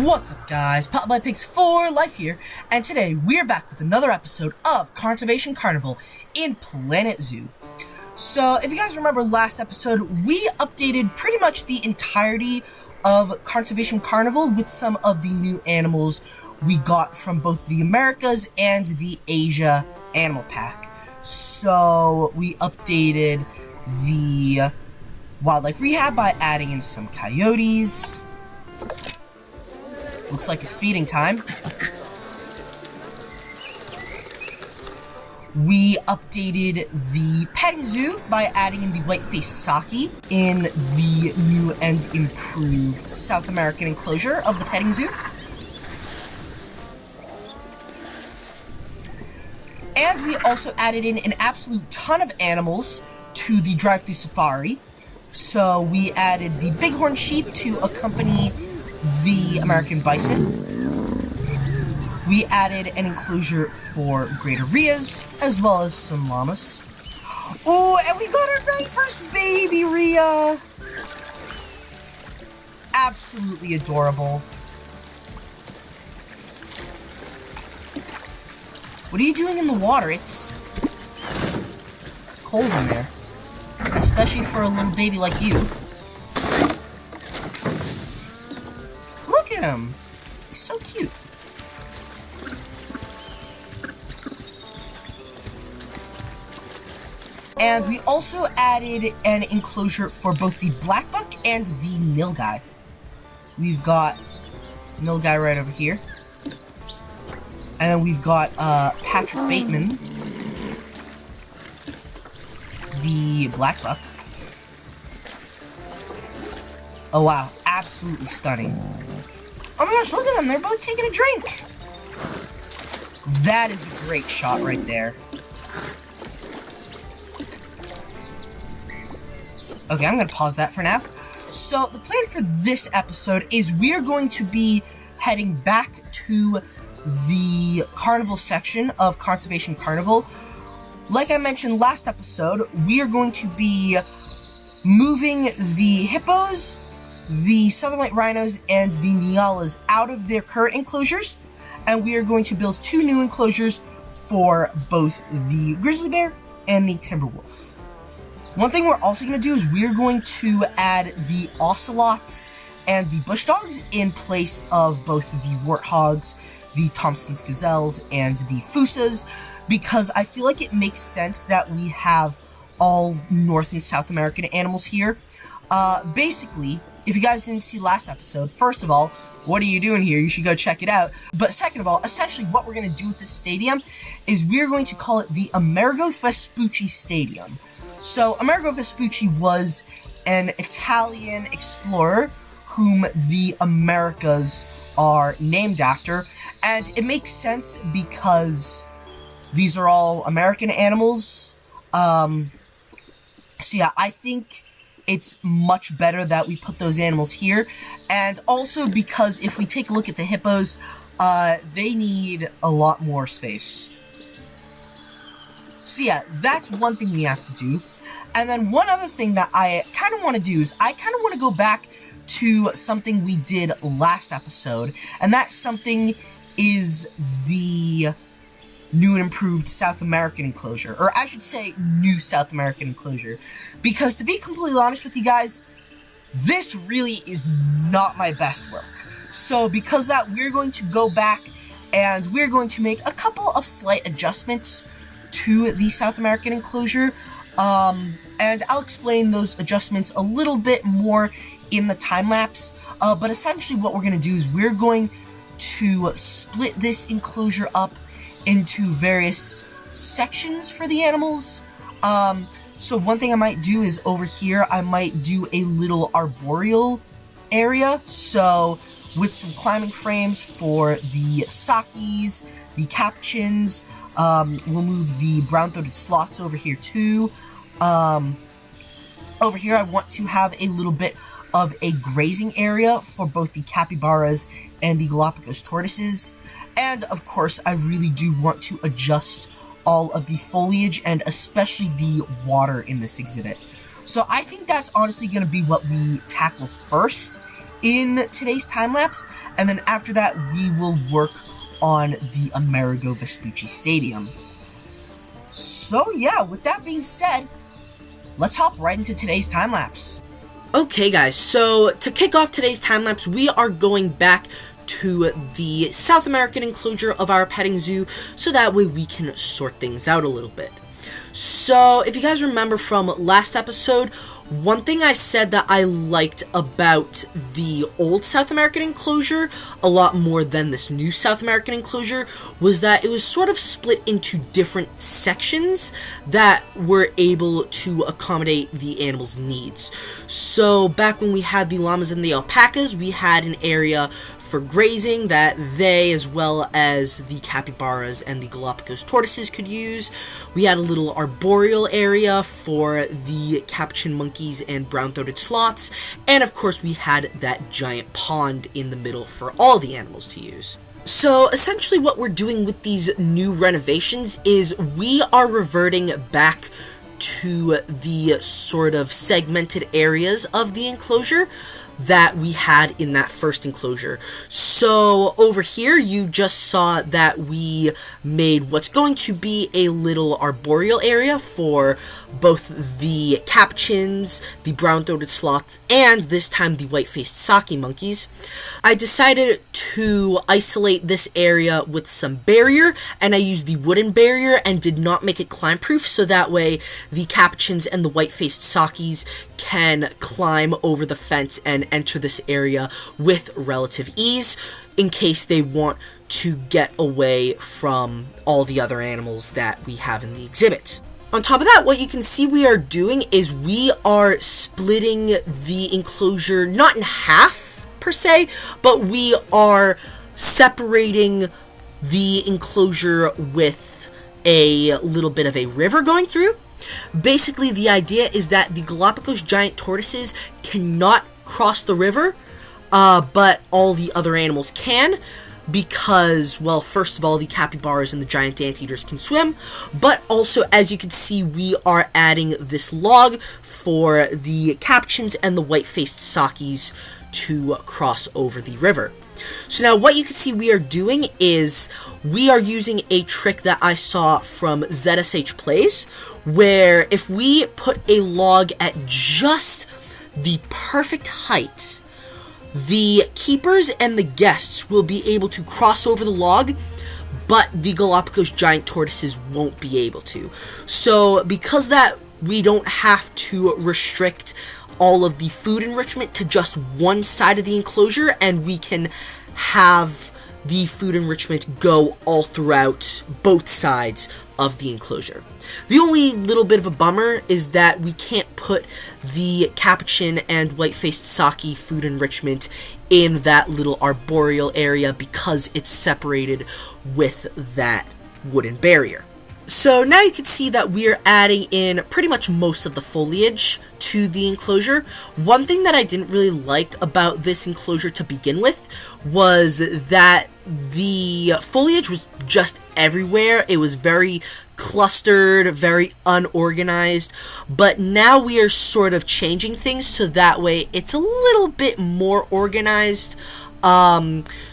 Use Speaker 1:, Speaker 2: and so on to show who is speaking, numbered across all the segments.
Speaker 1: What's up, guys? Pop My Pigs for Life here, and today we're back with another episode of Conservation Carnival in Planet Zoo. So, if you guys remember last episode, we updated pretty much the entirety of Conservation Carnival with some of the new animals we got from both the Americas and the Asia Animal Pack. So, we updated the wildlife rehab by adding in some coyotes. Looks like it's feeding time. We updated the petting zoo by adding in the white-faced Saki in the new and improved South American enclosure of the petting zoo. And we also added in an absolute ton of animals to the drive-thru safari. So we added the bighorn sheep to accompany the American bison. We added an enclosure for greater Rheas, as well as some llamas. Oh, and we got our very first baby Rhea! Absolutely adorable. What are you doing in the water? It's cold in there. Especially for a little baby like you. Look at him. He's so cute. And we also added an enclosure for both the black buck and the nilgai. We've got nilgai right over here. And then we've got Patrick Bateman, the black buck. Oh wow, absolutely stunning. Oh my gosh, look at them, they're both taking a drink. That is a great shot right there. Okay, I'm gonna pause that for now. So, the plan for this episode is we're going to be heading back to the carnival section of Conservation Carnival. Like I mentioned last episode, we are going to be moving the hippos, the southern white rhinos, and the nyalas out of their current enclosures, and we are going to build two new enclosures for both the grizzly bear and the timber wolf. One thing we're also going to do is we're going to add the ocelots and the bush dogs in place of both the warthogs, the Thompson's gazelles, and the fusas, because I feel like it makes sense that we have all North and South American animals here. Basically, if you guys didn't see last episode, first of all, what are you doing here? You should go check it out. But second of all, essentially what we're going to do with this stadium is we're going to call it the Amerigo Vespucci Stadium. So, Amerigo Vespucci was an Italian explorer whom the Americas are named after, and it makes sense because these are all American animals. So yeah, I think it's much better that we put those animals here, and also because if we take a look at the hippos, they need a lot more space. So yeah, that's one thing we have to do. And then one other thing that I kind of want to do is I kind of want to go back to something we did last episode, and that something is the new and improved South American enclosure, or I should say new South American enclosure, because to be completely honest with you guys, this really is not my best work. So because of that, we're going to go back and we're going to make a couple of slight adjustments to the South American enclosure, and I'll explain those adjustments a little bit more in the time-lapse, but essentially what we're going to do is we're going to split this enclosure up into various sections for the animals. So one thing I might do is over here, I might do a little arboreal area, so with some climbing frames for the Sakis, the capuchins. We'll move the brown-throated sloths over here too. Over here I want to have a little bit of a grazing area for both the capybaras and the Galapagos tortoises. And of course, I really do want to adjust all of the foliage and especially the water in this exhibit. So I think that's honestly going to be what we tackle first in today's time-lapse, and then after that, we will work on the Amerigo Vespucci Stadium. So yeah, with that being said, let's hop right into today's time-lapse. Okay guys, so to kick off today's time-lapse, we are going back to the South American enclosure of our petting zoo, so that way we can sort things out a little bit. So, if you guys remember from last episode, one thing I said that I liked about the old South American enclosure a lot more than this new South American enclosure was that it was sort of split into different sections that were able to accommodate the animals' needs. So, back when we had the llamas and the alpacas, we had an area for grazing that they, as well as the capybaras and the Galapagos tortoises, could use. We had a little arboreal area for the capuchin monkeys and brown-throated sloths, and of course we had that giant pond in the middle for all the animals to use. So essentially what we're doing with these new renovations is we are reverting back to the sort of segmented areas of the enclosure that we had in that first enclosure. So over here you just saw that we made what's going to be a little arboreal area for both the capuchins, the brown-throated sloths, and this time the white-faced saki monkeys. I decided to isolate this area with some barrier, and I used the wooden barrier and did not make it climb-proof, so that way the capuchins and the white-faced sakis can climb over the fence and enter this area with relative ease in case they want to get away from all the other animals that we have in the exhibit. On top of that, what you can see we are doing is we are splitting the enclosure not in half per se, but we are separating the enclosure with a little bit of a river going through. Basically, the idea is that the Galapagos giant tortoises cannot cross the river, but all the other animals can, because, well, first of all, the capybaras and the giant anteaters can swim, but also, as you can see, we are adding this log for the capuchins and the white-faced sakis to cross over the river. So now what you can see we are doing is we are using a trick that I saw from ZSH Plays, where if we put a log at just the perfect height, the keepers and the guests will be able to cross over the log, but the Galapagos giant tortoises won't be able to. So because that, we don't have to restrict all of the food enrichment to just one side of the enclosure, and we can have the food enrichment go all throughout both sides of the enclosure. The only little bit of a bummer is that we can't put the capuchin and white-faced saki food enrichment in that little arboreal area because it's separated with that wooden barrier. So now you can see that we're adding in pretty much most of the foliage to the enclosure. One thing that I didn't really like about this enclosure to begin with was that the foliage was just everywhere. It was very clustered, very unorganized, but now we are sort of changing things so that way it's a little bit more organized.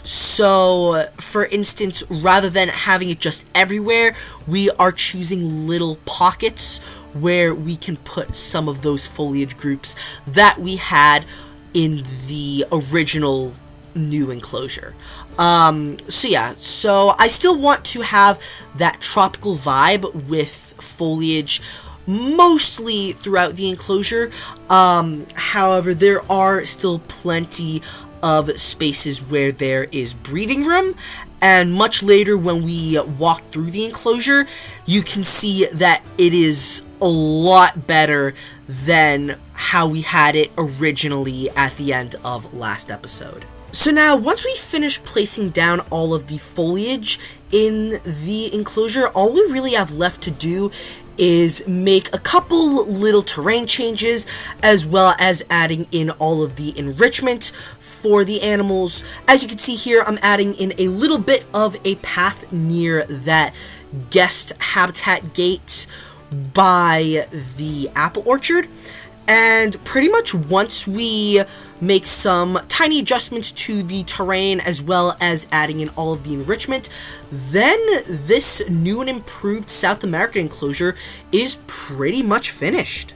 Speaker 1: So for instance, rather than having it just everywhere, we are choosing little pockets where we can put some of those foliage groups that we had in the original new enclosure. So yeah, so I still want to have that tropical vibe with foliage mostly throughout the enclosure. However, there are still plenty of spaces where there is breathing room, and much later when we walk through the enclosure, you can see that it is a lot better than how we had it originally at the end of last episode. So now, once we finish placing down all of the foliage in the enclosure, all we really have left to do is make a couple little terrain changes, as well as adding in all of the enrichment for the animals. As you can see here, I'm adding in a little bit of a path near that guest habitat gate by the apple orchard. And pretty much once we make some tiny adjustments to the terrain as well as adding in all of the enrichment, then this new and improved South American enclosure is pretty much finished.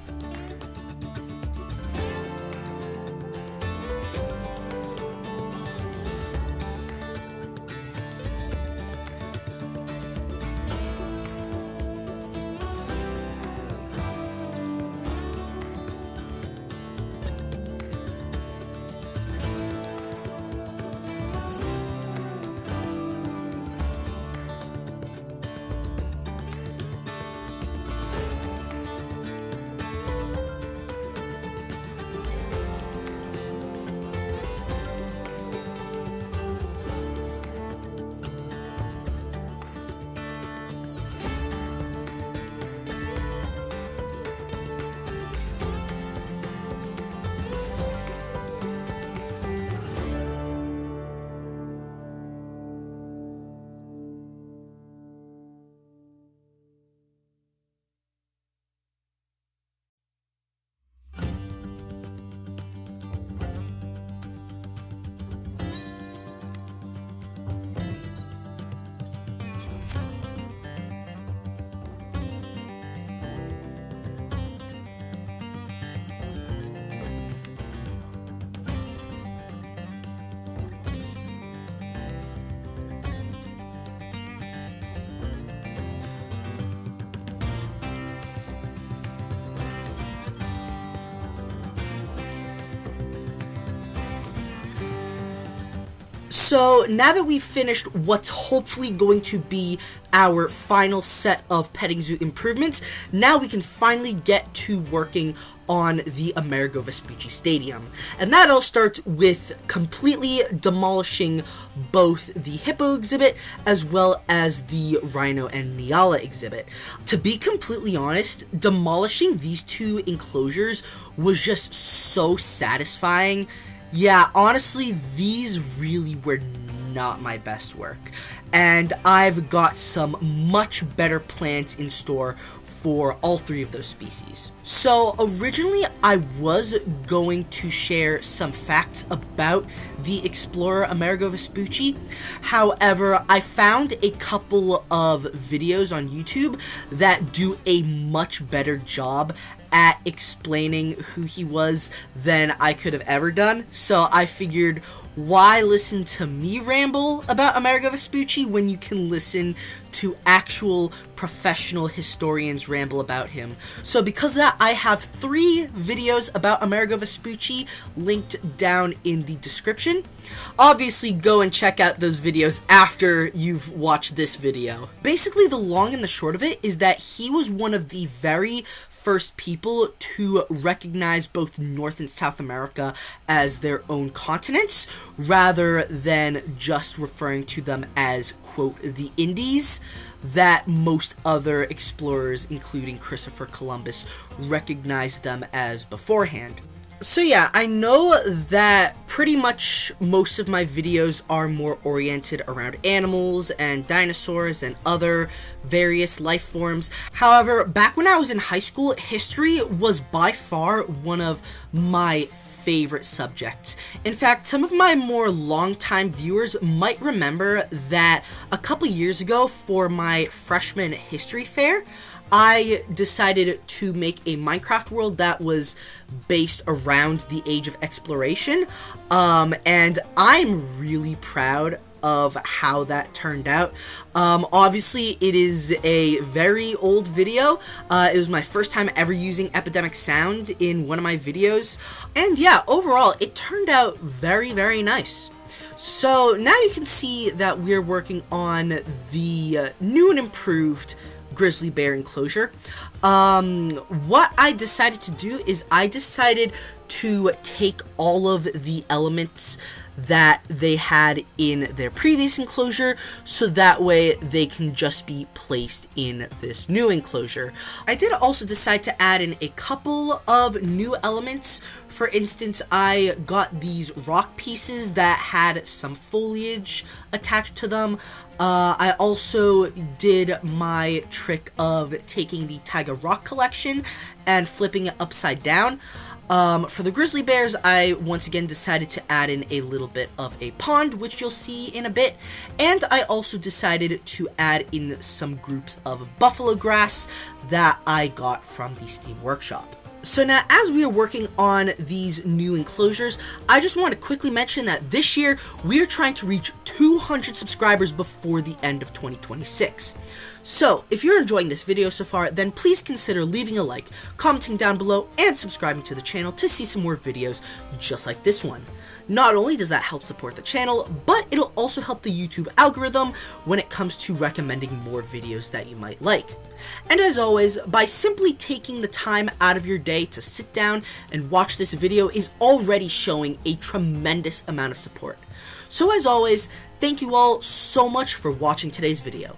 Speaker 1: So now that we've finished what's hopefully going to be our final set of petting zoo improvements, now we can finally get to working on the Amerigo Vespucci Stadium. And that all starts with completely demolishing both the hippo exhibit as well as the rhino and Nyala exhibit. To be completely honest, demolishing these two enclosures was just so satisfying. Yeah, honestly, these really were not my best work, and I've got some much better plans in store for all three of those species. So originally I was going to share some facts about the explorer Amerigo Vespucci. However, I found a couple of videos on YouTube that do a much better job at explaining who he was than I could have ever done. So I figured, why listen to me ramble about Amerigo Vespucci when you can listen to actual professional historians ramble about him? So because of that, I have 3 videos about Amerigo Vespucci linked down in the description. Obviously, go and check out those videos after you've watched this video. Basically, the long and the short of it is that he was one of the very first people to recognize both North and South America as their own continents, rather than just referring to them as, quote, the Indies, that most other explorers, including Christopher Columbus, recognized them as beforehand. So yeah, I know that pretty much most of my videos are more oriented around animals and dinosaurs and other various life forms. However, back when I was in high school, history was by far one of my favorite subjects. In fact, some of my more longtime viewers might remember that a couple years ago for my freshman history fair, I decided to make a Minecraft world that was based around the age of exploration, and I'm really proud of how that turned out. Obviously, it is a very old video. It was my first time ever using epidemic sound in one of my videos, and yeah, overall, it turned out very, very nice. So now you can see that we're working on the new and improved grizzly bear enclosure. What I decided to do is I decided to take all of the elements that they had in their previous enclosure, so that way they can just be placed in this new enclosure. I did also decide to add in a couple of new elements. For instance, I got these rock pieces that had some foliage attached to them. I also did my trick of taking the Tiger Rock collection and flipping it upside down. For the Grizzly Bears, I once again decided to add in a little bit of a pond, which you'll see in a bit, and I also decided to add in some groups of buffalo grass that I got from the Steam Workshop. So now, as we are working on these new enclosures, I just want to quickly mention that this year, we are trying to reach 200 subscribers before the end of 2026. So, if you're enjoying this video so far, then please consider leaving a like, commenting down below, and subscribing to the channel to see some more videos just like this one. Not only does that help support the channel, but it'll also help the YouTube algorithm when it comes to recommending more videos that you might like. And as always, by simply taking the time out of your day to sit down and watch this video is already showing a tremendous amount of support. So as always, thank you all so much for watching today's video.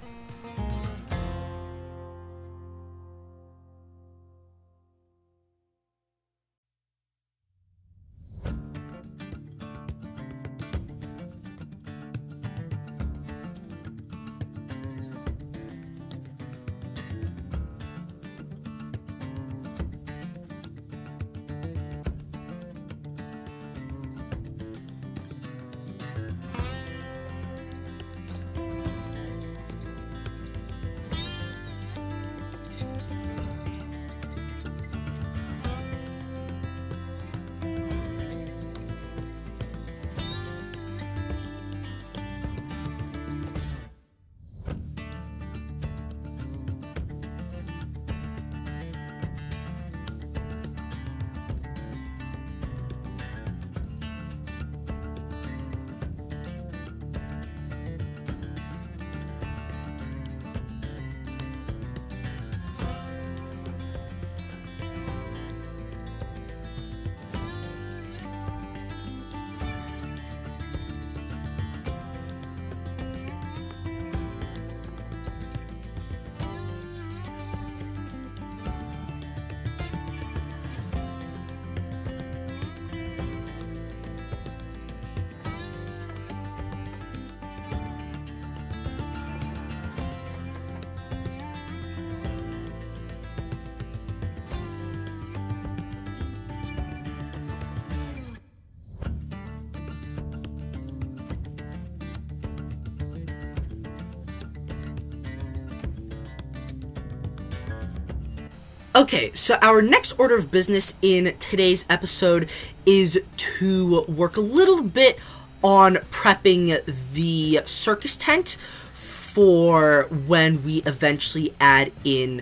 Speaker 1: Okay, so our next order of business in today's episode is to work a little bit on prepping the circus tent for when we eventually add in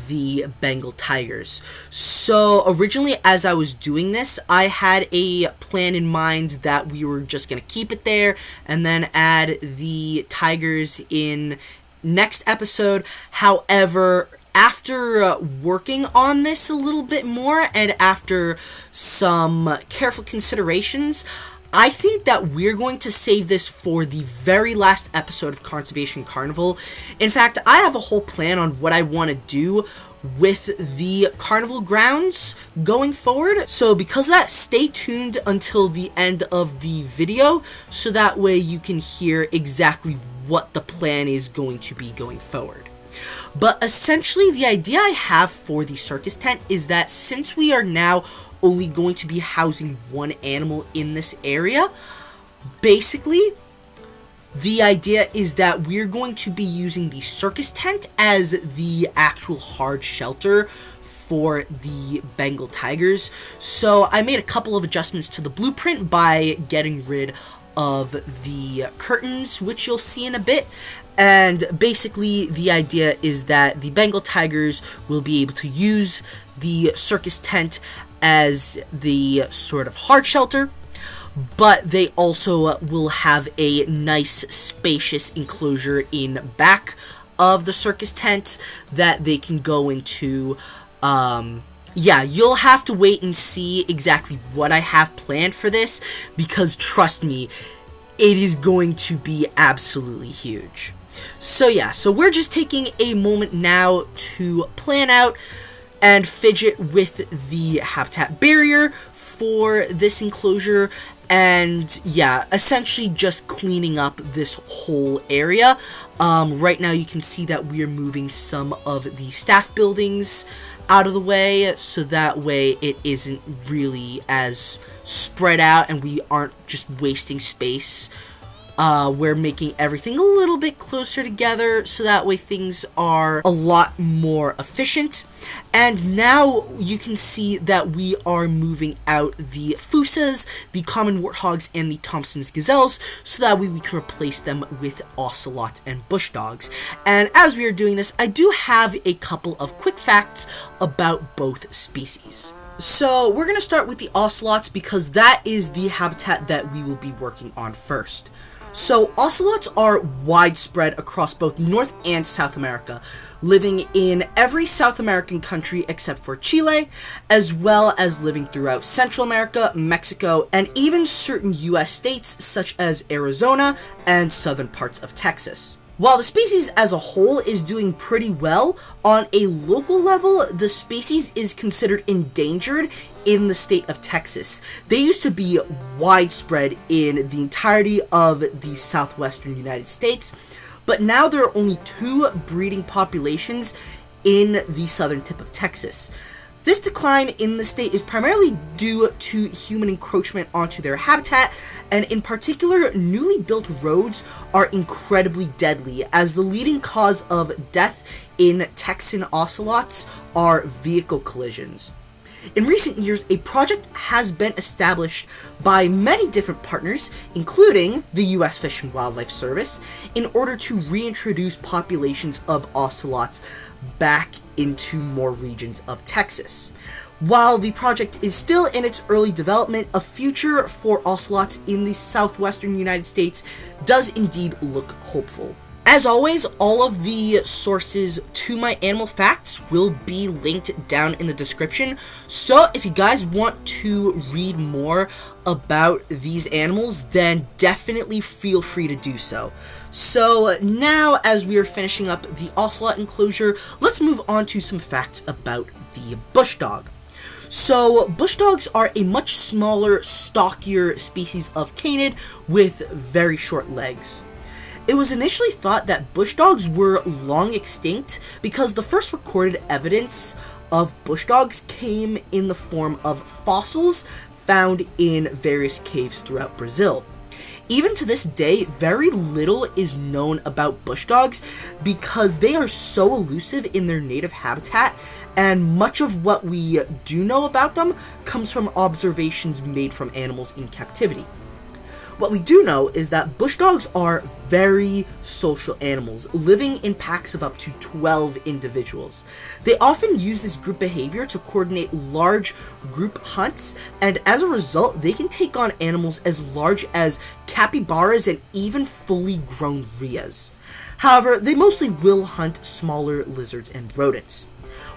Speaker 1: the Bengal tigers. So originally, as I was doing this, I had a plan in mind that we were just going to keep it there and then add the tigers in next episode. However, after working on this a little bit more and after some careful considerations, I think that we're going to save this for the very last episode of Conservation Carnival. In fact, I have a whole plan on what I want to do with the carnival grounds going forward. So because of that, stay tuned until the end of the video so that way you can hear exactly what the plan is going to be going forward. But essentially, the idea I have for the circus tent is that since we are now only going to be housing one animal in this area, basically, the idea is that we're going to be using the circus tent as the actual hard shelter for the Bengal tigers. So I made a couple of adjustments to the blueprint by getting rid of the curtains, which you'll see in a bit. And basically, the idea is that the Bengal tigers will be able to use the circus tent as the sort of hard shelter, but they also will have a nice, spacious enclosure in back of the circus tent that they can go into Yeah, you'll have to wait and see exactly what I have planned for this, because trust me, it is going to be absolutely huge. So yeah, so we're just taking a moment now to plan out and fidget with the habitat barrier for this enclosure, and yeah, essentially just cleaning up this whole area. Right now you can see that we are moving some of the staff buildings out of the way, so that way it isn't really as spread out and we aren't just wasting space. We're making everything a little bit closer together, so that way things are a lot more efficient. And now you can see that we are moving out the fusas, the common warthogs, and the Thompson's gazelles, so that way we can replace them with ocelot and bush dogs. And as we are doing this, I do have a couple of quick facts about both species. So we're going to start with the ocelots, because that is the habitat that we will be working on first. So ocelots are widespread across both North and South America, living in every South American country except for Chile, as well as living throughout Central America, Mexico, and even certain US states such as Arizona and southern parts of Texas. While the species as a whole is doing pretty well, on a local level, the species is considered endangered in the state of Texas. They used to be widespread in the entirety of the southwestern United States, but now there are only 2 breeding populations in the southern tip of Texas. This decline in the state is primarily due to human encroachment onto their habitat, and in particular, newly built roads are incredibly deadly, as the leading cause of death in Texan ocelots are vehicle collisions. In recent years, a project has been established by many different partners, including the U.S. Fish and Wildlife Service, in order to reintroduce populations of ocelots back into more regions of Texas. While the project is still in its early development, a future for ocelots in the southwestern United States does indeed look hopeful. As always, all of the sources to my animal facts will be linked down in the description, so if you guys want to read more about these animals, then definitely feel free to do so. So now, as we are finishing up the ocelot enclosure, let's move on to some facts about the bush dog. So, bush dogs are a much smaller, stockier species of canid with very short legs. It was initially thought that bush dogs were long extinct because the first recorded evidence of bush dogs came in the form of fossils found in various caves throughout Brazil. Even to this day, very little is known about bush dogs because they are so elusive in their native habitat, and much of what we do know about them comes from observations made from animals in captivity. What we do know is that bush dogs are very social animals, living in packs of up to 12 individuals. They often use this group behavior to coordinate large group hunts, and as a result, they can take on animals as large as capybaras and even fully grown rheas. However, they mostly will hunt smaller lizards and rodents.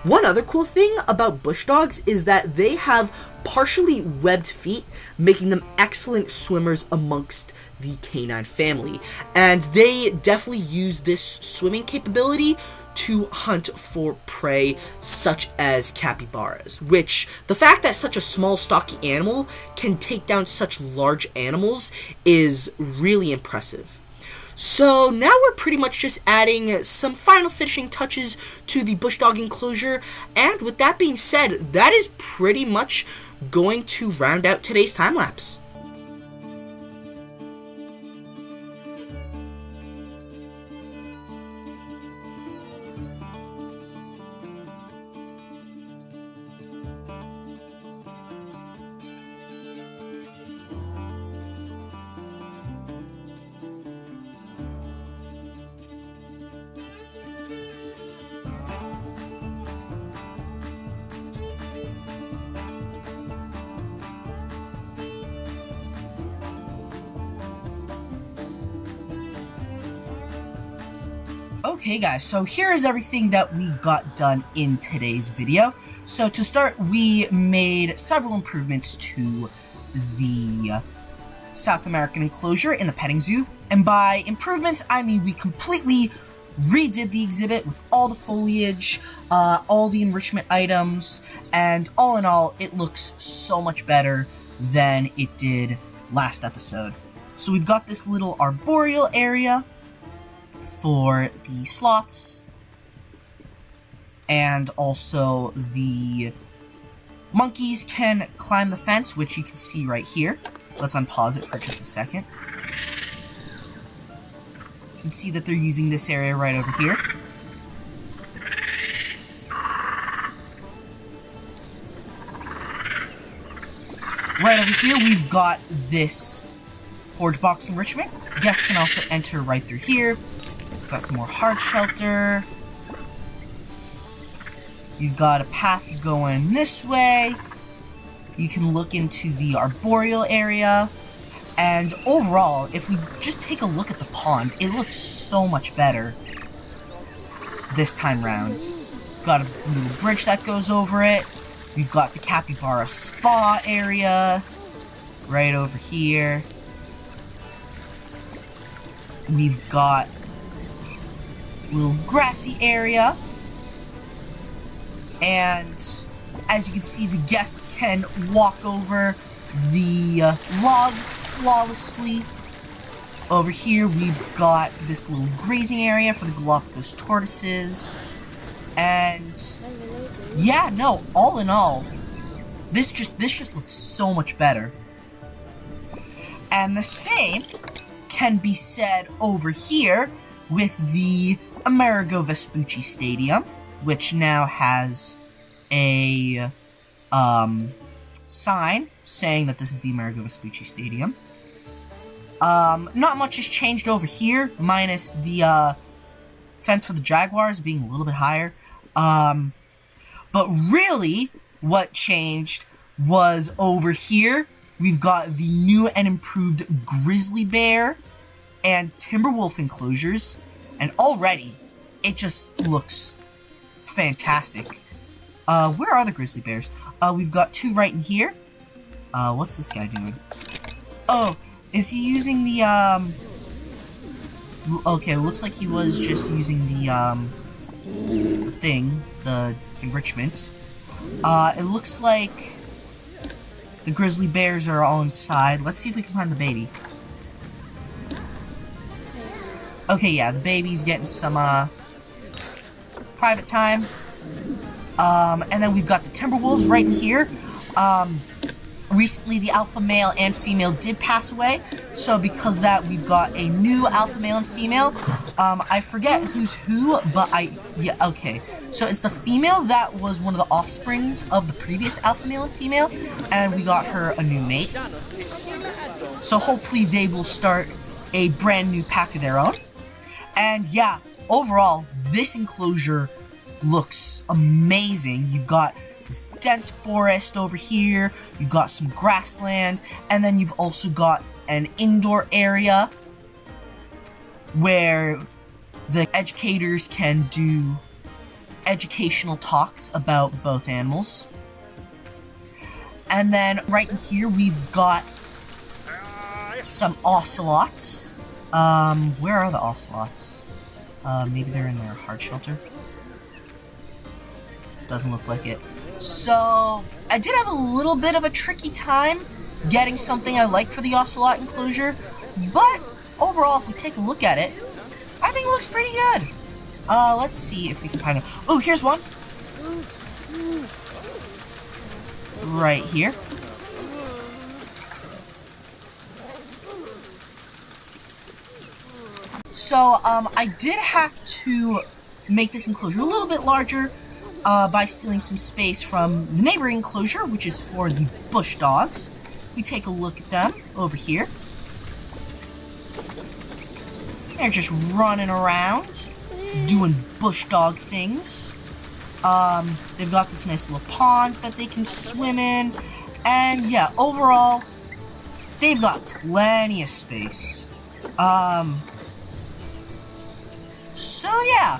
Speaker 1: One other cool thing about bush dogs is that they have partially webbed feet, making them excellent swimmers amongst the canine family, and they definitely use this swimming capability to hunt for prey such as capybaras, which the fact that such a small stocky animal can take down such large animals is really impressive. So now we're pretty much just adding some final finishing touches to the bush dog enclosure, and with that being said, that is pretty much going to round out today's time lapse. Okay guys, so here is everything that we got done in today's video. So to start, we made several improvements to the South American enclosure in the petting zoo. And by improvements, I mean we completely redid the exhibit with all the foliage, all the enrichment items, and all in all, it looks so much better than it did last episode. So we've got this little arboreal area for the sloths, and also the monkeys can climb the fence, which you can see right here. Let's unpause it for just a second. You can see that they're using this area right over here. Right over here, we've got this forge box enrichment. Guests can also enter right through here. Got some more hard shelter. You've got a path going this way. You can look into the arboreal area. And overall, if we just take a look at the pond, it looks so much better this time round. Got a little bridge that goes over it. We've got the capybara spa area right over here. We've got a little grassy area. And as you can see, the guests can walk over the log flawlessly. Over here, we've got this little grazing area for the Galapagos tortoises. And yeah, no, all in all, this just looks so much better. And the same can be said over here with the Amerigo Vespucci Stadium, which now has a sign saying that this is the Amerigo Vespucci Stadium. Not much has changed over here, minus the fence for the Jaguars being a little bit higher. But really, what changed was over here. We've got the new and improved Grizzly Bear and Timberwolf enclosures, and already it just looks fantastic. Where are the Grizzly Bears? We've got two right in here. What's this guy doing? Oh, is he using the, okay, looks like he was just using the thing, the enrichment. It looks like the Grizzly Bears are all inside. Let's see if we can find the baby. Okay, yeah, the baby's getting some, private time. And then we've got the Timberwolves right in here. Recently the alpha male and female did pass away, so because of that, we've got a new alpha male and female. I forget who's who, but yeah, okay. So it's the female that was one of the offsprings of the previous alpha male and female, and we got her a new mate. So hopefully they will start a brand new pack of their own. And yeah, overall, this enclosure looks amazing. You've got this dense forest over here, you've got some grassland, and then you've also got an indoor area where the educators can do educational talks about both animals. And then right in here we've got some ocelots. Where are the ocelots? Maybe they're in their hard shelter. Doesn't look like it. So, I did have a little bit of a tricky time getting something I like for the Ocelot enclosure, but overall, if we take a look at it, I think it looks pretty good. Let's see if we can find it. Oh, here's one. Right here. So, I did have to make this enclosure a little bit larger, by stealing some space from the neighboring enclosure, which is for the bush dogs. We take a look at them over here. They're just running around, doing bush dog things. They've got this nice little pond that they can swim in. And yeah, overall, they've got plenty of space. So yeah,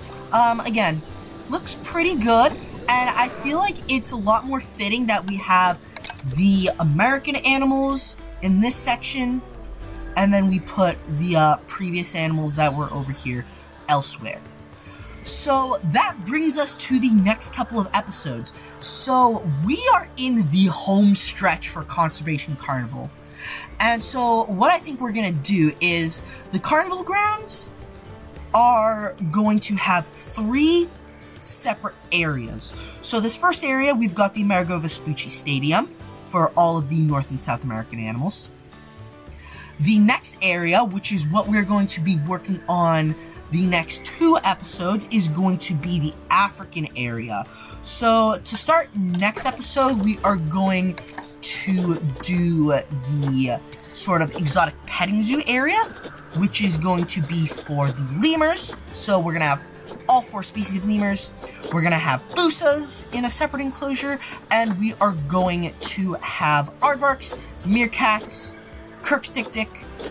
Speaker 1: again, looks pretty good, and I feel like it's a lot more fitting that we have the American animals in this section, and then we put the previous animals that were over here elsewhere. So that brings us to the next couple of episodes. So we are in the home stretch for Conservation Carnival. And so what I think we're going to do is the carnival grounds are going to have 3 separate areas. So this first area, we've got the Amerigo Vespucci Stadium for all of the North and South American animals. The next area, which is what we're going to be working on the next 2 episodes, is going to be the African area. So to start next episode, we are going to do the sort of exotic petting zoo area, which is going to be for the lemurs. So we're going to have all 4 species of lemurs. We're going to have fusas in a separate enclosure, and we are going to have aardvarks, meerkats, Kirk's dik-dik,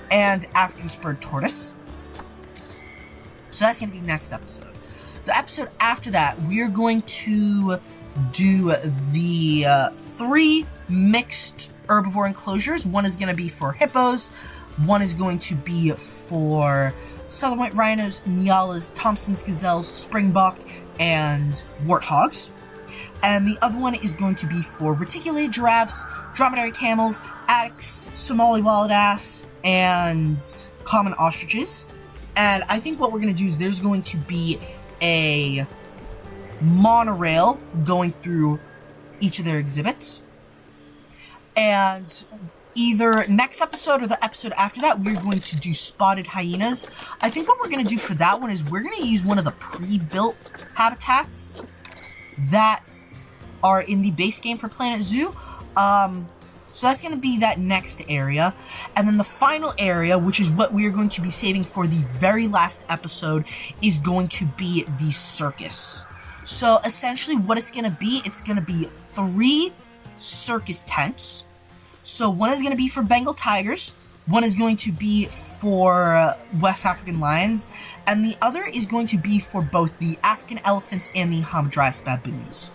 Speaker 1: and African spurred tortoise. So that's going to be next episode. The episode after that, we're going to do the 3 mixed herbivore enclosures. One is going to be for hippos, one is going to be for southern white rhinos, nyalas, Thompson's gazelles, springbok, and warthogs. And the other one is going to be for reticulated giraffes, dromedary camels, addax, Somali wild ass, and common ostriches. And I think what we're going to do is there's going to be a monorail going through each of their exhibits. And either next episode or the episode after that, we're going to do spotted hyenas. I think what we're going to do for that one is we're going to use one of the pre-built habitats that are in the base game for Planet Zoo. So that's going to be that next area. And then the final area, which is what we are going to be saving for the very last episode, is going to be the circus. So essentially what it's going to be 3 circus tents. So one is going to be for Bengal tigers, one is going to be for West African lions, and the other is going to be for both the African elephants and the Hamadryas baboons.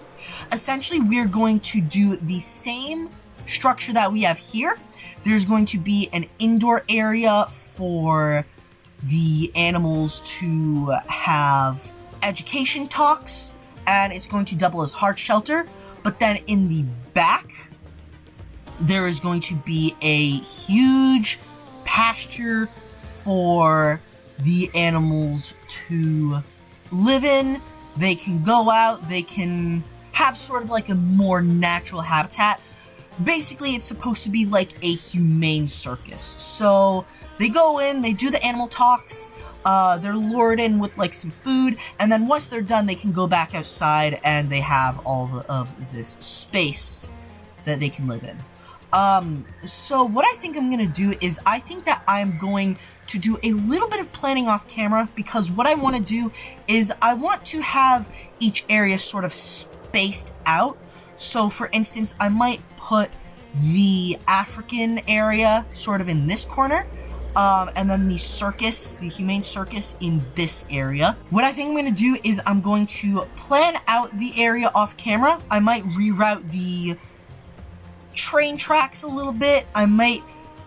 Speaker 1: Essentially, we're going to do the same structure that we have here. There's going to be an indoor area for the animals to have education talks, and it's going to double as hard shelter. But then in the back, there is going to be a huge pasture for the animals to live in. They can go out, they can have sort of like a more natural habitat. Basically, it's supposed to be like a humane circus. So they go in, they do the animal talks, they're lured in with like some food, and then once they're done, they can go back outside and they have all of this space that they can live in. So what I think I'm going to do is I think that I'm going to do a little bit of planning off camera, because what I want to do is I want to have each area sort of spaced out. So for instance, I might put the African area sort of in this corner, and then the circus, the humane circus, in this area. What I think I'm going to do is I'm going to plan out the area off camera. I might reroute the train tracks a little bit. I might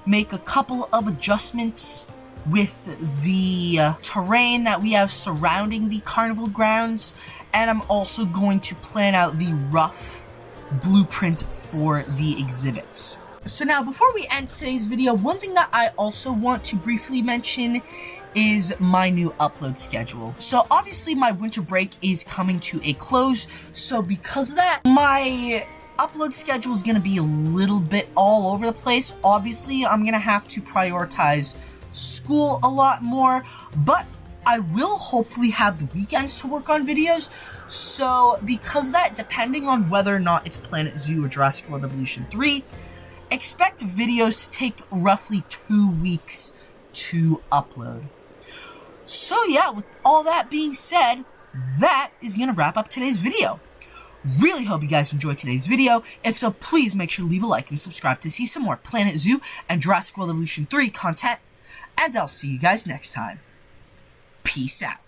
Speaker 1: make a couple of adjustments with the terrain that we have surrounding the carnival grounds, and I'm also going to plan out the rough blueprint for the exhibits. So now, before we end today's video, one thing that I also want to briefly mention is my new upload schedule. So obviously my winter break is coming to a close, so because of that, my upload schedule is going to be a little bit all over the place. Obviously, I'm going to have to prioritize school a lot more, but I will hopefully have the weekends to work on videos. So because of that, depending on whether or not it's Planet Zoo or Jurassic World Evolution 3, expect videos to take roughly 2 weeks to upload. So yeah, with all that being said, that is going to wrap up today's video. Really hope you guys enjoyed today's video. If so, please make sure to leave a like and subscribe to see some more Planet Zoo and Jurassic World Evolution 3 content. And I'll see you guys next time. Peace out.